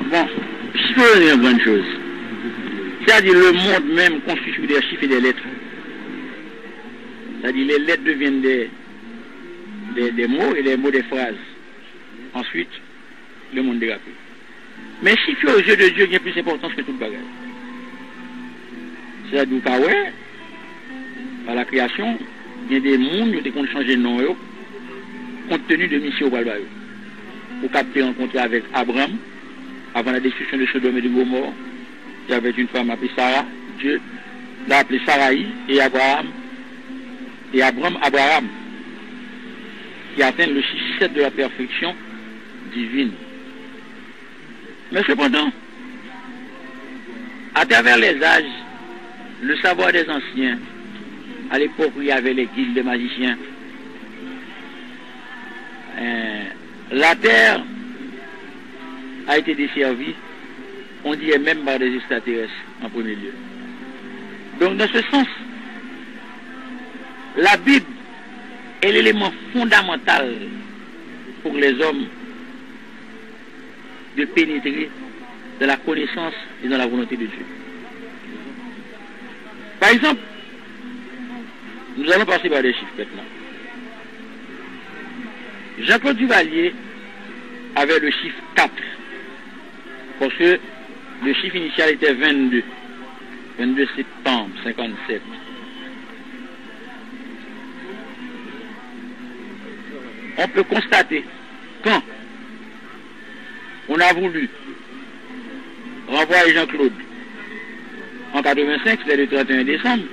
Bon, je peux dire une bonne chose. C'est-à-dire le monde même constitue des chiffres et des lettres. C'est-à-dire les lettres deviennent des mots et les mots des phrases. Ensuite, le monde dérape. Mais chiffre aux yeux de Dieu, il y a plus d'importance que tout le bagage. C'est-à-dire que, ouais, par la création, il y a des mondes qui ont changé de nom, compte tenu de mission au Balbaïo. Pour capter rencontrer avec Abraham, avant la destruction de Sodome et de Gomorrhe, il y avait une femme appelée Sarah, Dieu l'a appelée Sarai, et Abraham, qui atteint le 6-7 de la perfection divine. Mais cependant, à travers les âges, le savoir des anciens, à l'époque où il y avait les guildes de magiciens, la terre a été desservie, on dirait même par des extraterrestres en premier lieu. Donc dans ce sens, la Bible est l'élément fondamental pour les hommes de pénétrer dans la connaissance et dans la volonté de Dieu. Par exemple, nous allons passer par des chiffres maintenant. Jean-Claude Duvalier avait le chiffre 4, parce que le chiffre initial était 22 septembre 57. On peut constater quand on a voulu renvoyer Jean-Claude en 85, c'était le 31 décembre,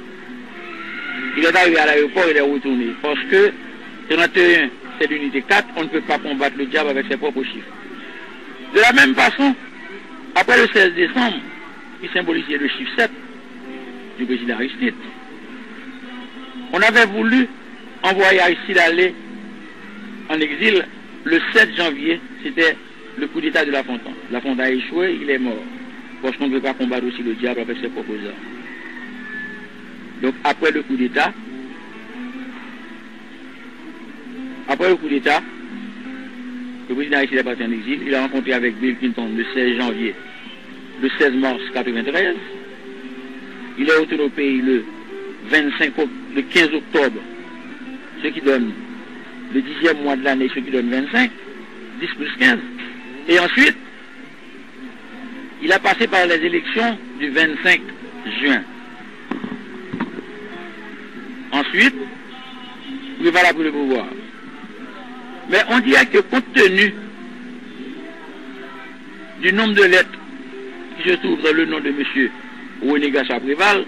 il est arrivé à l'aéroport, il est retourné, parce que 31 c'est l'unité 4, on ne peut pas combattre le diable avec ses propres chiffres. De la même façon, après le 16 décembre, qui symbolisait le chiffre 7 du président Aristide, on avait voulu envoyer Aristide aller en exil le 7 janvier, c'était le coup d'état de La Fontaine. La Fontaine a échoué, il est mort, parce qu'on ne peut pas combattre aussi le diable avec ses propres armes. Donc après le coup d'état, le président Aristide est parti en exil, il a rencontré avec Bill Clinton le 16 janvier, le 16 mars 1993. Il est retourné au pays le 15 octobre, ce qui donne le 10e mois de l'année, ce qui donne 25, 10 plus 15. Et ensuite, il a passé par les élections du 25 juin. Ensuite, il va là pour le pouvoir. Mais on dirait que compte tenu du nombre de lettres qui se trouvent dans le nom de M. René Garcia Préval,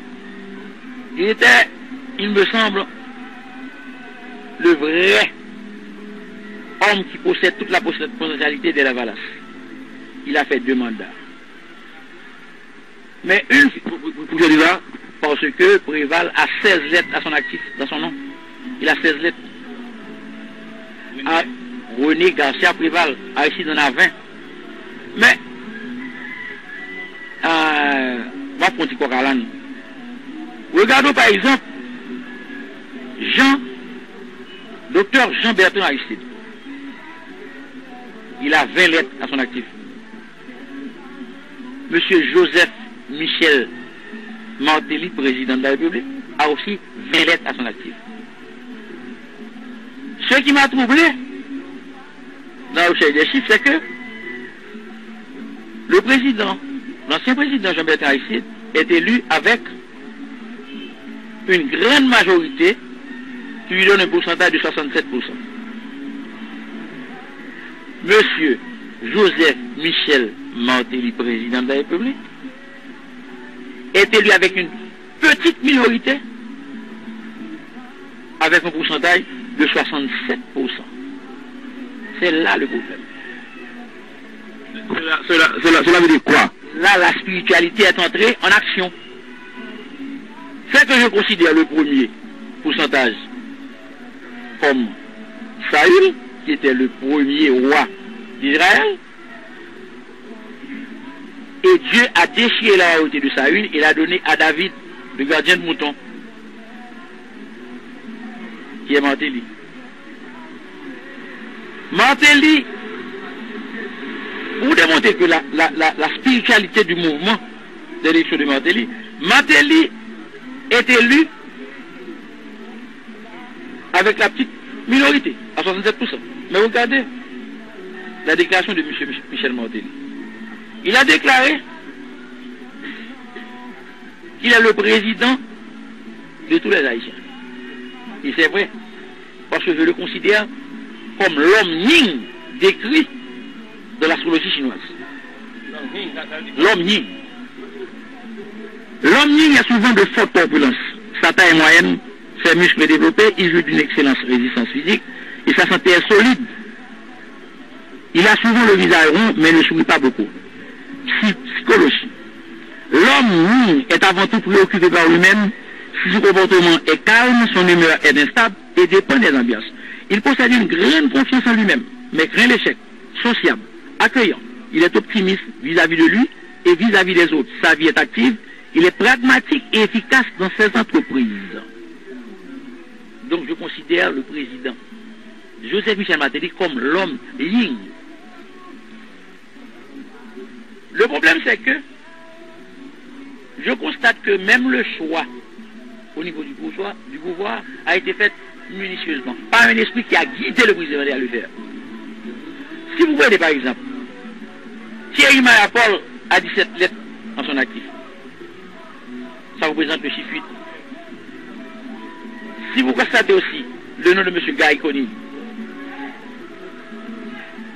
il était, il me semble, le vrai homme qui possède toute la potentialité de la Valace. Il a fait 2 mandats. Mais pour dire là, parce que Préval a 16 lettres à son actif, dans son nom. Il a 16 lettres. René Garcia Préval, Aristide en a 20. Mais, regardons par exemple Docteur Jean-Bertrand Aristide. Il a 20 lettres à son actif. Monsieur Joseph Michel Martelly, président de la République, a aussi 20 lettres à son actif. Ce qui m'a troublé dans le recherche des chiffres, c'est que le président, l'ancien président Jean-Bertrand Aristide, est élu avec une grande majorité qui lui donne un pourcentage de 67%. Monsieur Joseph Michel Martelly, président de la République, est élu avec une petite minorité, avec un pourcentage de 67%. C'est là le problème. Cela veut dire quoi? Là, la spiritualité est entrée en action. C'est que je considère le premier pourcentage comme Saül, qui était le premier roi d'Israël, et Dieu a déchiré la royauté de Saül et l'a donné à David, le gardien de mouton, qui est Martelly. pour démontrer que la spiritualité du mouvement d'élection de Martelly, Martelly est élu avec la petite minorité, à 67%. Mais regardez la déclaration de M. Michel Martelly. Il a déclaré qu'il est le président de tous les Haïtiens. Et c'est vrai, parce que je le considère comme l'homme Yin décrit de l'astrologie chinoise. L'homme Yin. L'homme Yin a souvent de fortes corpulences. Sa taille moyenne, ses muscles développés, il joue d'une excellente résistance physique et sa santé est solide. Il a souvent le visage rond, mais ne sourit pas beaucoup. Psychologie. L'homme Yin est avant tout préoccupé par lui-même. Si son comportement est calme, son humeur est instable et dépend des ambiances. Il possède une grande confiance en lui-même, mais craint l'échec, sociable, accueillant. Il est optimiste vis-à-vis de lui et vis-à-vis des autres. Sa vie est active, il est pragmatique et efficace dans ses entreprises. Donc je considère le président Joseph Michel Martelly comme l'homme Yin. Le problème c'est que je constate que même le choix au niveau du pouvoir a été fait minutieusement, par un esprit qui a guidé le président à le faire. Si vous voyez par exemple, Thierry Mayapol a 17 lettres en son actif. Ça représente le chiffre 8. Si vous constatez aussi le nom de M. Guy Conil,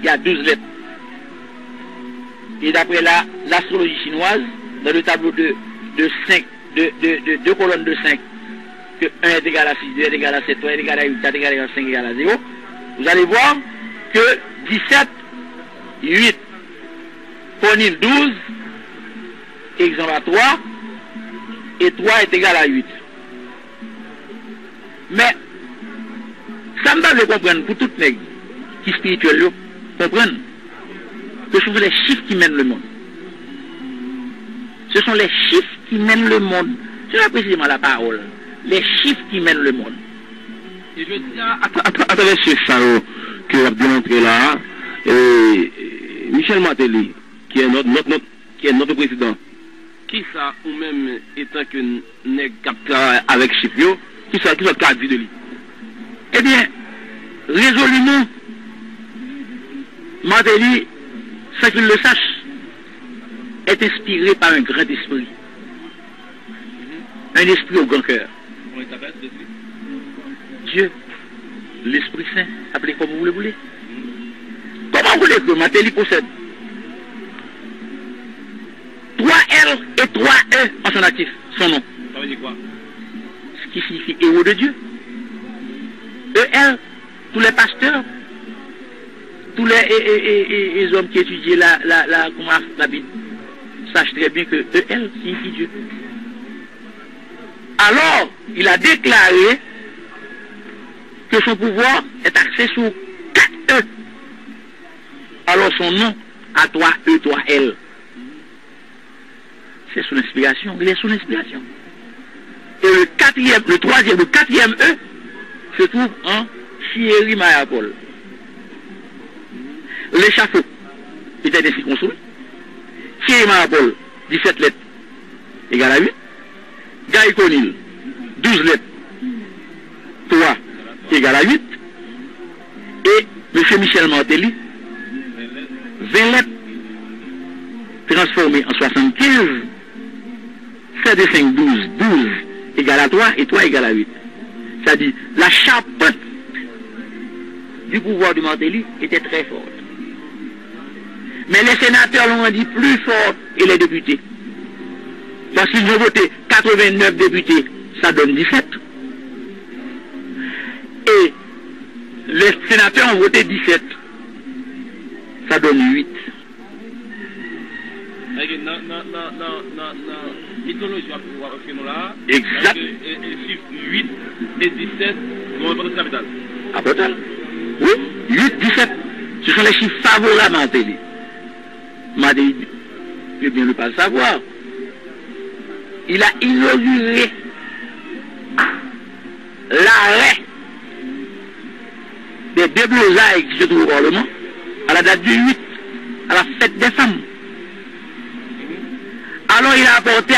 il y a 12 lettres. Et d'après l'astrologie chinoise, dans le tableau de 5, de 2 colonnes de 5, que 1 est égal à 6, 2 est égal à 7, 3 est égal à 8, 4 est égal à 5 est égal à 0, vous allez voir que 17, 8, Conil 12, exemple à 3, et 3 est égal à 8. Mais, ça me va comprendre pour tout nègre qui est spirituel, comprendre que ce sont les chiffres qui mènent le monde. Ce sont les chiffres qui mènent le monde. C'est pas précisément la parole. Les chiffres qui mènent le monde. Et je dis à travers ce salon que vous avez démontré là, Michel Martelly, qui est notre président, qui ça, ou même étant que n'est capteur avec Chipio, qui ça a dit de lui? Eh bien, résolument, Martelly, sans qu'il le sache, est inspiré par un grand esprit. Un esprit au grand cœur. Comment il s'appelle, Dieu, l'Esprit Saint, appelez comme vous le voulez. Comment vous voulez que Martelly possède 3 L et 3 E en son actif, son nom? Ça veut dire quoi? Ce qui signifie héros de Dieu. EL, tous les pasteurs, tous les hommes qui étudient la Bible sachent très bien que EL signifie Dieu. Alors, il a déclaré que son pouvoir est axé sur 4 E. Alors son nom a 3 E, 3 L. C'est son inspiration, il est son inspiration. Et le 4e E se trouve en Thierry Mayapol. L'échafaud était ainsi construit. Thierry Mayapol, 17 lettres, égale à 8. Guy Conil, 12 lettres, 3 égale à 8. Et M. Michel Martelly, 20 lettres, transformées en 75, 7 et 5, 12, 12 égale à 3 et 3 égale à 8. C'est-à-dire, la charpente du pouvoir de Martelly était très forte. Mais les sénateurs l'ont dit plus fort et les députés. Parce qu'ils ont voté 89 députés, ça donne 17. Et les sénateurs ont voté 17, ça donne 8. Exact. 8 et 17 vont représenter la capitale. À total. Oui, 8, 17. Ce sont les chiffres favorables à Martelly. Martelly, je ne veux pas le savoir. Il a inauguré l'arrêt des déblosailles qui se trouvent au Parlement à la date du 8 à la fête des femmes. Alors il a apporté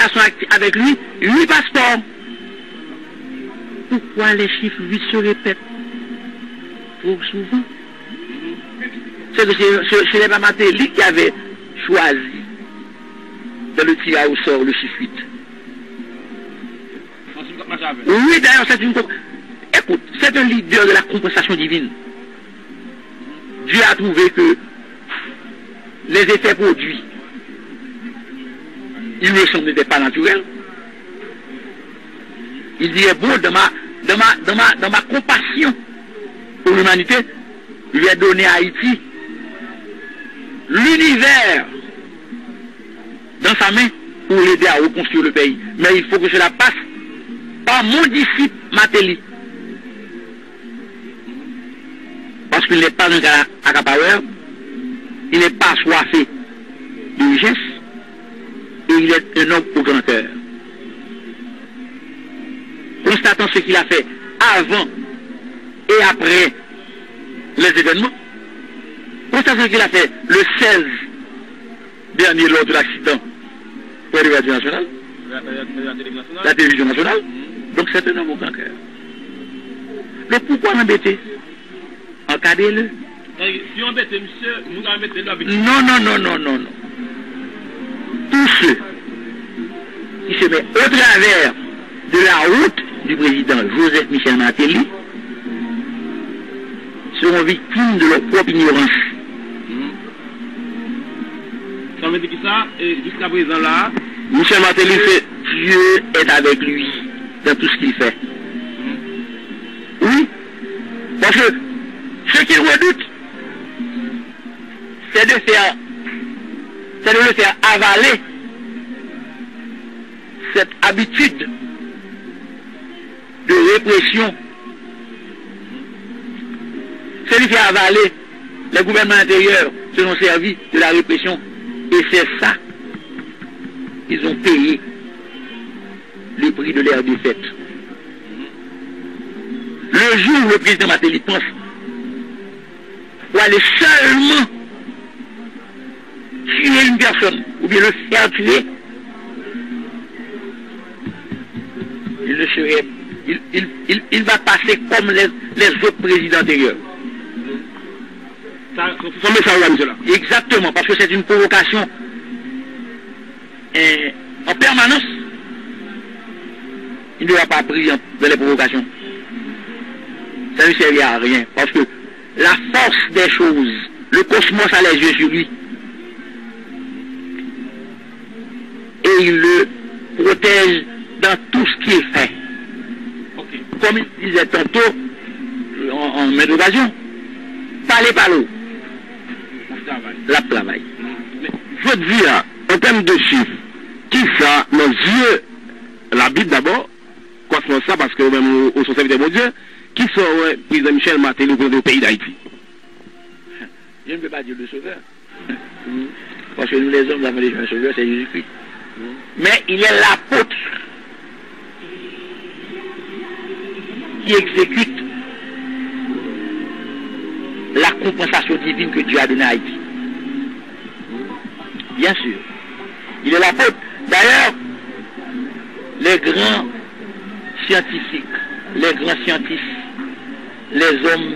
avec lui 8 passeports. Pourquoi les chiffres 8 se répètent trop souvent? C'est que ce n'est pas Matéli qui avait choisi dans le tirage au sort le chiffre 8. Oui, d'ailleurs, c'est une... Écoute, c'est un leader de la compensation divine. Dieu a trouvé que les effets produits, il n'était pas naturel. Il disait, bon, dans ma compassion pour l'humanité, je lui ai donné à Haïti l'univers dans sa main pour l'aider à reconstruire le pays. Mais il faut que cela passe par mon disciple Matéli. Parce qu'il n'est pas un accapareur, il n'est pas soifé de richesse, et il est un homme au grand cœur. Constatant ce qu'il a fait avant et après les événements, constatant ce qu'il a fait le 16 dernier lors de l'accident pour la radio nationale, la télévision nationale, donc c'est un homme au grand cœur. Mais pourquoi l'embêter? Encadrez-le. Si on embête, monsieur, nous allons mettre là avec... Non. Tous ceux qui se mettent au travers de la route du président Joseph Michel Matéli seront victimes de leur propre ignorance. Ça veut dire que ça, et jusqu'à présent là, Michel Matéli fait Dieu est avec lui dans tout ce qu'il fait. Oui, parce que ce qu'il redoute, c'est de le faire avaler cette habitude de répression. C'est de faire avaler les gouvernements intérieurs se sont servis de la répression. Et c'est ça qu'ils ont payé le prix de leur défaite. Le jour où le président Matéli pense pour aller seulement tuer une personne ou bien le faire tuer, il ne serait, il va passer comme les autres présidents antérieurs. Son message là, monsieur là. Exactement, parce que c'est une provocation en permanence. Il ne va pas briller dans les provocations. Ça ne servira à rien, parce que la force des choses, le cosmos a les yeux sur lui. Et il le protège dans tout ce qu'il fait. Okay. Comme il disait tantôt, en main d'occasion, parler par l'eau. La travail. Je dis, en termes de chiffres, qui ça, nos yeux, la Bible d'abord, quoi c'est ça, parce que même au service de mon Dieu, qui sont président Michel Matéli au pays d'Haïti? Je ne peux pas dire le sauveur. Parce que nous les hommes, nous avons déjà un sauveur, c'est Jésus-Christ. Mais il est l'apôtre qui exécute la compensation divine que Dieu a donnée à Haïti. Bien sûr. Il est l'apôtre. D'ailleurs, les grands scientifiques, les grands scientifiques, les hommes,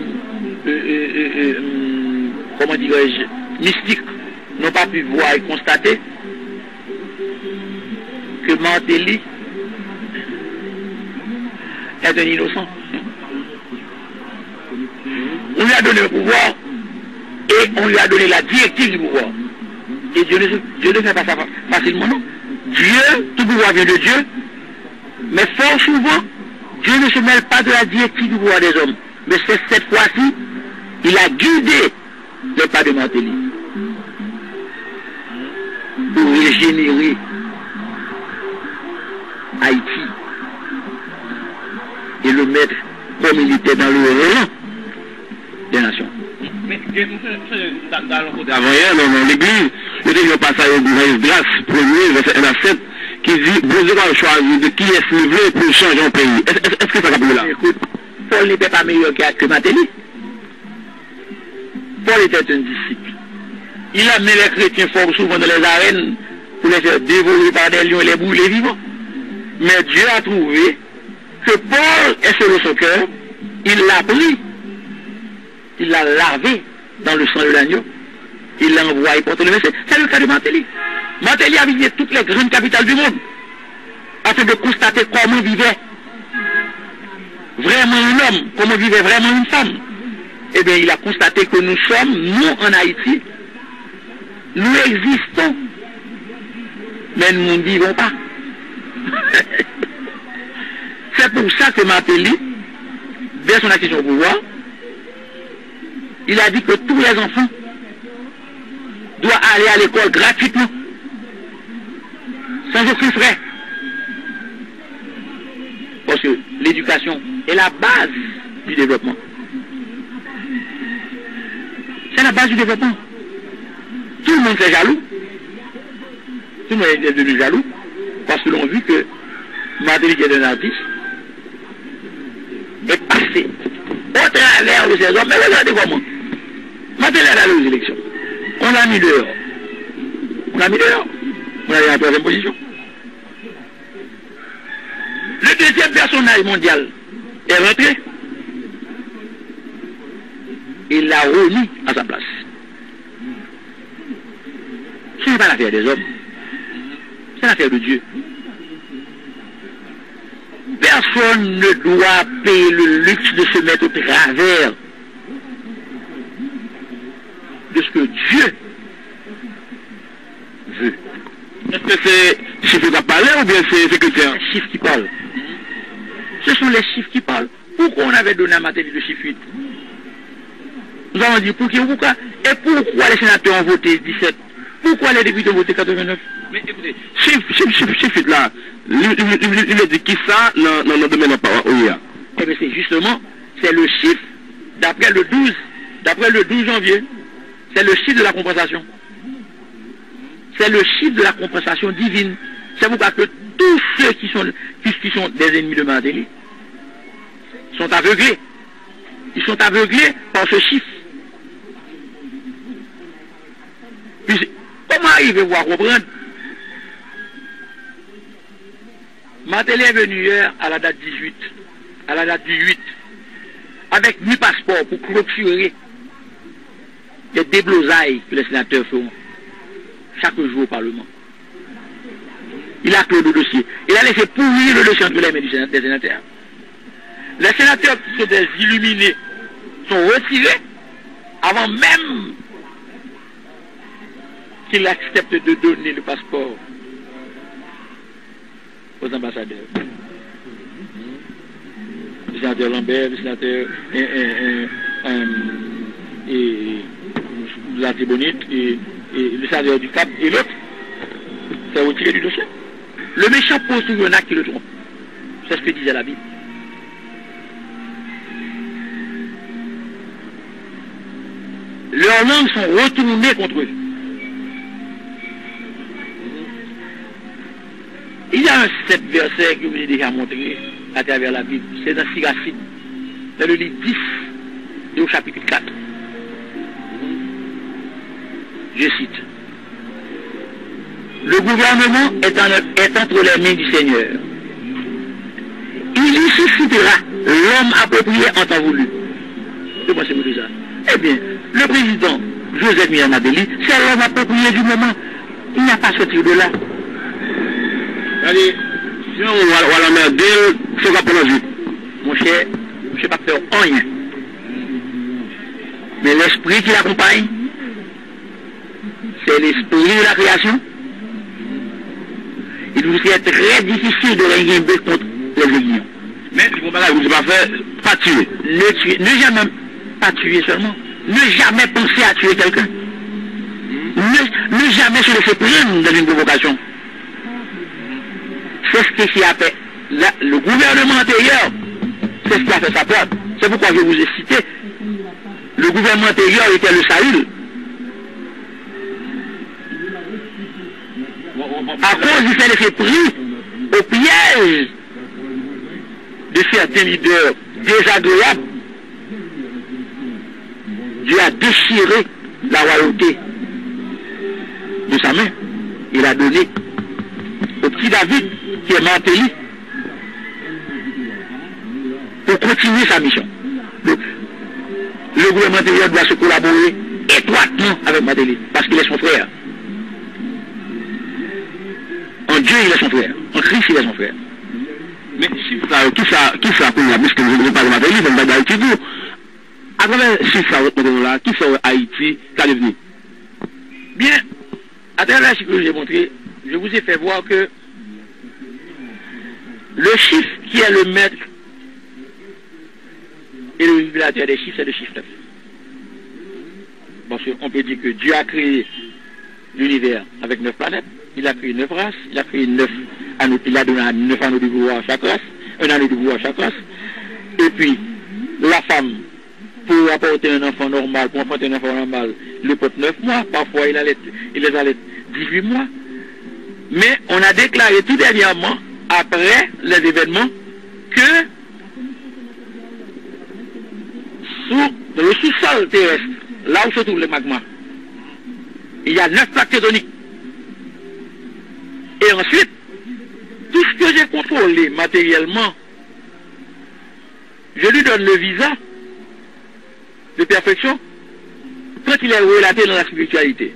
comment dirais-je, mystiques, n'ont pas pu voir et constater que Matéli est un innocent. On lui a donné le pouvoir et on lui a donné la directive du pouvoir. Et Dieu ne fait pas ça facilement, non. Dieu, tout pouvoir vient de Dieu, mais fort souvent, Dieu ne se mêle pas de la directive du pouvoir des hommes. Mais c'est cette fois-ci, il a guidé les pas de Matéli pour régénérer Haïti et le mettre comme il était dans le rang des nations. Mais dans le côté avant hier, dans l'église, le dernier passage de grâce, premier, verset 1 à 7, qui dit, vous avez choisi de qui est livré pour changer un pays. Est-ce que ça va là? Écoute, Paul n'était pas meilleur que Matéli. Paul était un disciple. Il a amené les chrétiens fort souvent dans les arènes pour les faire dévorer par des lions et les brûler vivants. Mais Dieu a trouvé que Paul est selon son cœur, il l'a pris, il l'a lavé dans le sang de l'agneau, il l'a envoyé pour le message. C'est le cas de Martelly. Martelly a visité toutes les grandes capitales du monde afin de constater comment vivait vraiment un homme, comment vivait vraiment une femme. Eh bien, il a constaté que nous sommes, nous en Haïti, nous existons, mais nous ne vivons pas. C'est pour ça que Martelly, dès son accession au pouvoir, il a dit que tous les enfants doivent aller à l'école gratuitement, sans aucun frais. Parce que l'éducation est la base du développement. C'est la base du développement. Tout le monde est jaloux. Tout le monde est devenu jaloux parce que l'on a vu que Martelly, qui est un artiste, est passé au travers de ces hommes. Mais regardez comment. Martelly est allé aux élections. On l'a mis dehors. On l'a mis dehors. On a eu la troisième position. Le deuxième personnage mondial est rentré. Il l'a remis à sa place. Ce n'est pas l'affaire des hommes. C'est l'affaire de Dieu. Personne ne doit payer le luxe de se mettre au travers de ce que Dieu veut. Est-ce que c'est chiffre qui a parlé ou bien c'est chrétien? Les chiffres qui parlent. Ce sont les chiffres qui parlent. Pourquoi on avait donné à Martelly le chiffre 8? Nous avons dit pourquoi? Et pourquoi les sénateurs ont voté 17? Pourquoi les députés ont voté 89? Mais écoutez, chiffre là, il a dit qui ça dans le domaine de l'OIA? Eh bien c'est justement, c'est le chiffre d'après le 12 janvier. C'est le chiffre de la compensation. C'est le chiffre de la compensation divine. C'est pourquoi que tous ceux qui sont des ennemis de Martelly sont aveuglés. Ils sont aveuglés par ce chiffre. Puis, comment arrivez-vous à comprendre? Martelly est venu hier à la date 18, à la date du 8, avec 8 passeports pour clôturer les déblosailles que les sénateurs feront chaque jour au Parlement. Il a clos le dossier. Il a laissé pourrir le dossier entre les mains des sénateurs. Les sénateurs qui sont des illuminés sont retirés avant même qu'il accepte de donner le passeport aux ambassadeurs. Le sénateur Lambert, le sénateur la Tibonite et le sénateur du Cap et l'autre, c'est retiré du dossier. Le méchant pose toujours un acte qui le trompe. C'est ce que disait la Bible. Leurs langues sont retournées contre eux. Il y a un 7 verset que je vous ai déjà montré à travers la Bible. C'est dans Siracide, dans le livre 10 et au chapitre 4. Je cite. Le gouvernement est entre les mains du Seigneur. Il y suscitera l'homme approprié en temps voulu. Que pensez-vous de ça? Eh bien, le président Joseph Mian Martelly, c'est l'homme approprié du moment. Il n'a pas sorti de là. Allez, si on va la merder, c'est pas pour la vie. Mon cher, je ne sais pas faire rien. Mais l'esprit qui l'accompagne, c'est l'esprit de la création. Il vous est très difficile de régner contre les aiguillons. Mais vous ne pas faire, pas tuer. Ne jamais pas tuer seulement. Ne jamais penser à tuer quelqu'un. Ne jamais se laisser prendre dans une provocation. C'est ce qui a fait le gouvernement antérieur. C'est ce qui a fait sa preuve. C'est pourquoi je vous ai cité. Le gouvernement antérieur était le Saül. À cause du fait d'être pris au piège de certains leaders désagréables, Dieu a déchiré la royauté de sa main, il a donné au petit David, qui est Martelly, pour continuer sa mission. Donc, le gouvernement intérieur doit se collaborer étroitement avec Martelly, parce qu'il est son frère. En Dieu, il est son frère. En Christ, il est son frère. Mais qui ça pour la bouche que nous parlons de Martelly, nous parlons d'Haïti tout. À travers chiffre là, qui sont Haïti, qu'à devenir? Bien, à travers la chiffre que j'ai montré, je vous ai fait voir que le chiffre qui est le maître et le révélateur des chiffres, c'est le chiffre 9. Parce qu'on peut dire que Dieu a créé l'univers avec 9 planètes, il a créé 9 races, il a créé 9 anneaux, il a donné 9 anneaux de pouvoir à chaque race, un anneau de pouvoir à chaque race, et puis la femme, pour apporter un enfant normal, pour apporter un enfant normal, il porte 9 mois, parfois il les allait 18 mois. Mais on a déclaré tout dernièrement, après les événements, que dans le sous-sol terrestre, là où se trouve le magma, il y a 9 plaques tectoniques. Et ensuite, tout ce que j'ai contrôlé matériellement, je lui donne le visa de perfection quand il est relaté dans la spiritualité.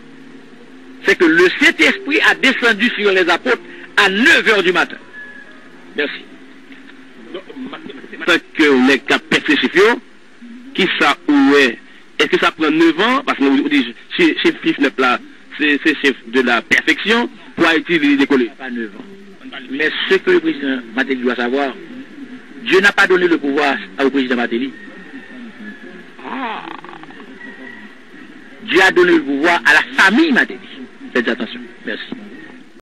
C'est que le Saint-Esprit a descendu sur les apôtres à 9h du matin. Merci. Tant qu'on est capable de chiffre, qui ça ou est? Est-ce que ça prend 9 ans? Parce que nous disons, chiffre 9 là, c'est chef de la perfection, pour Haïti décoller. Pas 9 ans. Mais ce que le président Martelly doit savoir, Dieu n'a pas donné le pouvoir au président Martelly. Dieu a donné le pouvoir à la famille Martelly. Faites attention. Merci.